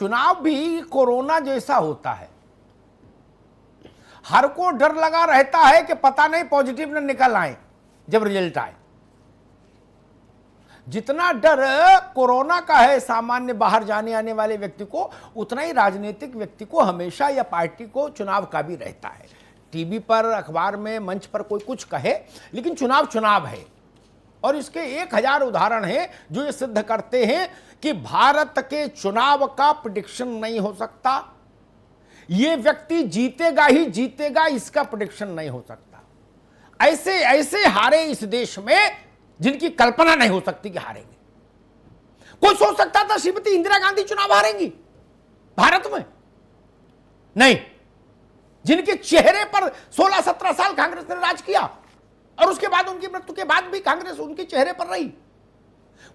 चुनाव भी कोरोना जैसा होता है। हर को डर लगा रहता है कि पता नहीं पॉजिटिव न निकल आए जब रिजल्ट आए। जितना डर कोरोना का है सामान्य बाहर जाने आने वाले व्यक्ति को, उतना ही राजनीतिक व्यक्ति को हमेशा या पार्टी को चुनाव का भी रहता है। टीवी पर, अखबार में, मंच पर कोई कुछ कहे, लेकिन चुनाव चुनाव है। और इसके 1000 उदाहरण हैं जो ये सिद्ध करते हैं कि भारत के चुनाव का प्रेडिक्शन नहीं हो सकता। ये व्यक्ति जीतेगा ही जीतेगा, इसका प्रेडिक्शन नहीं हो सकता। ऐसे ऐसे हारे इस देश में जिनकी कल्पना नहीं हो सकती कि हारेंगे। कोई सोच सकता था श्रीमती इंदिरा गांधी चुनाव हारेंगी भारत में? नहीं। जिनके चेहरे पर 16-17 साल कांग्रेस ने राज किया और उसके बाद उनकी मृत्यु के बाद भी कांग्रेस उनके चेहरे पर रही।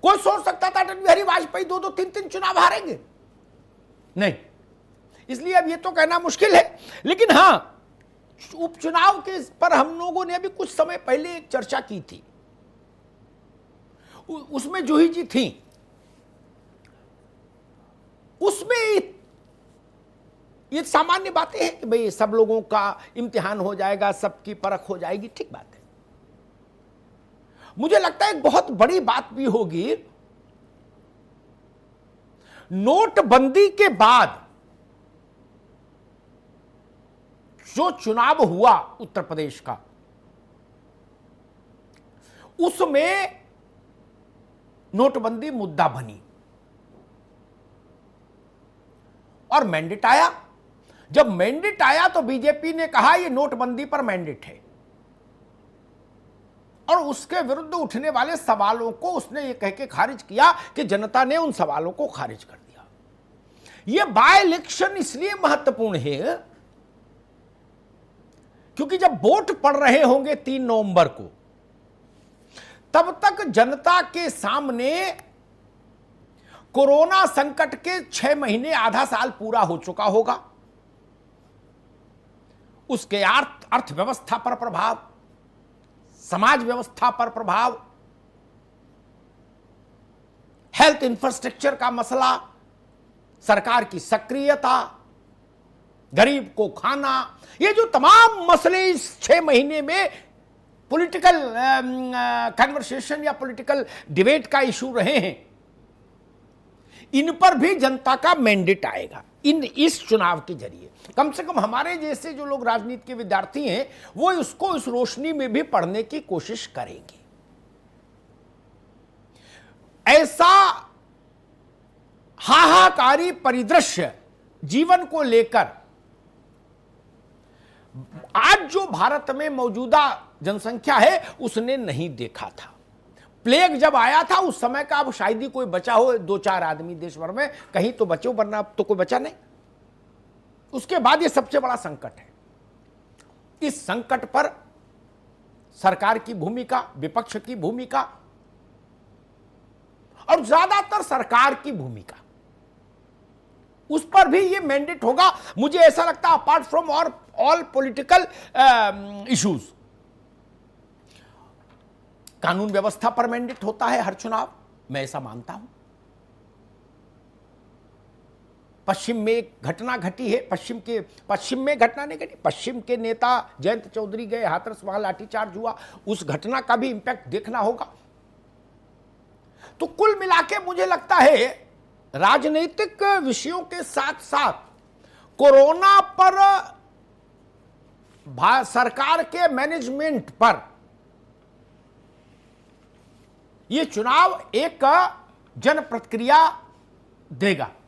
कोई सोच सकता था अटल बिहारी वाजपेयी 2-2, 3-3 चुनाव हारेंगे? नहीं। इसलिए अब ये तो कहना मुश्किल है। लेकिन हां, उपचुनाव के पर हम लोगों ने अभी कुछ समय पहले एक चर्चा की थी। उसमें जूही जी थी। उसमें ये सामान्य बातें हैं कि भाई सब लोगों का इम्तिहान हो जाएगा, सबकी परख हो जाएगी, ठीक बात है। मुझे लगता है एक बहुत बड़ी बात भी होगी, नोटबंदी के बाद जो चुनाव हुआ उत्तर प्रदेश का, उसमें नोटबंदी मुद्दा बनी और मैंडेट आया। जब मैंडेट आया तो बीजेपी ने कहा यह नोटबंदी पर मैंडेट है, और उसके विरुद्ध उठने वाले सवालों को उसने ये कह के खारिज किया कि जनता ने उन सवालों को खारिज कर दिया। यह बाय इलेक्शन इसलिए महत्वपूर्ण है क्योंकि जब वोट पड़ रहे होंगे 3 नवंबर को, तब तक जनता के सामने कोरोना संकट के 6 महीने, आधा साल पूरा हो चुका होगा। उसके अर्थव्यवस्था पर प्रभाव, समाज व्यवस्था पर प्रभाव, हेल्थ इंफ्रास्ट्रक्चर का मसला, सरकार की सक्रियता, गरीब को खाना, ये जो तमाम मसले इस 6 महीने में पॉलिटिकल कन्वर्सेशन या पॉलिटिकल डिबेट का इशू रहे हैं, इन पर भी जनता का मैंडेट आएगा इस चुनाव के जरिए। कम से कम हमारे जैसे जो लोग राजनीति के विद्यार्थी हैं वो इसको इस रोशनी में भी पढ़ने की कोशिश करेंगे। ऐसा हाहाकारी परिदृश्य जीवन को लेकर आज जो भारत में मौजूदा जनसंख्या है उसने नहीं देखा था। प्लेग जब आया था उस समय का अब शायद ही कोई बचा हो, 2-4 आदमी देश भर में, कहीं तो बचे, वरना अब तो कोई बचा नहीं। उसके बाद ये सबसे बड़ा संकट है। इस संकट पर सरकार की भूमिका, विपक्ष की भूमिका और ज्यादातर सरकार की भूमिका, उस पर भी ये मैंडेट होगा। मुझे ऐसा लगता है apart from all political issues, कानून व्यवस्था पर मैंडेट होता है हर चुनाव, मैं ऐसा मानता हूं। पश्चिम में एक घटना घटी है, पश्चिम में घटना नहीं घटी, पश्चिम के नेता जयंत चौधरी गए, हाथरस वहां लाठीचार्ज हुआ, उस घटना का भी इंपैक्ट देखना होगा। तो कुल मिलाके मुझे लगता है राजनीतिक विषयों के साथ साथ कोरोना पर सरकार के मैनेजमेंट पर यह चुनाव एक जन प्रतिक्रिया देगा।